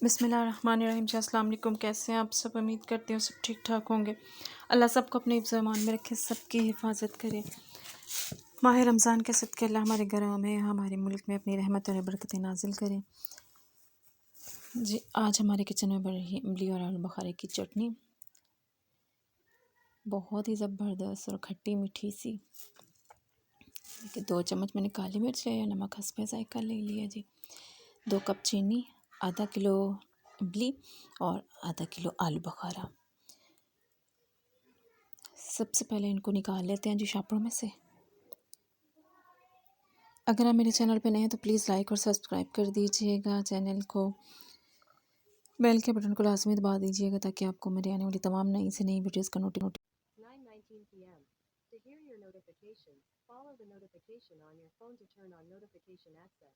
बिस्मिल्लाहिर्रहमानिर्रहीम। जी अस्सलाम वालेकुम। कैसे हैं आप सब? उम्मीद करती हूँ सब ठीक ठाक होंगे। अल्लाह सबको अपने हिफ्ज़ ईमान में रखे, सबकी हिफाजत करे। माह रमज़ान के सदक़े अल्लाह हमारे घरों में, हमारे मुल्क में अपनी रहमत और बरकतें नाजिल करें। जी आज हमारे किचन में बन रही है इमली और आलू बुखारे की चटनी, बहुत ही ज़बरदस्त और खट्टी मीठी सी। देखिए 2 चम्मच मैंने काली मिर्च लिया, नमक हस्बे ज़ायक़ा ले लिया जी। 2 कप चीनी, आधा किलो इमली और आधा किलो आलू बुखारा। सबसे पहले इनको निकाल लेते हैं जी शापड़ों में से। अगर आप मेरे चैनल पे नए हैं तो प्लीज़ लाइक और सब्सक्राइब कर दीजिएगा। चैनल को बेल के बटन को लाजमी दबा दीजिएगा ताकि आपको मेरे आने वाली तमाम नई से नई वीडियोज़ का notification. 9:19 p.m. To hear your notifications, follow the notification on your phone to turn on notification access.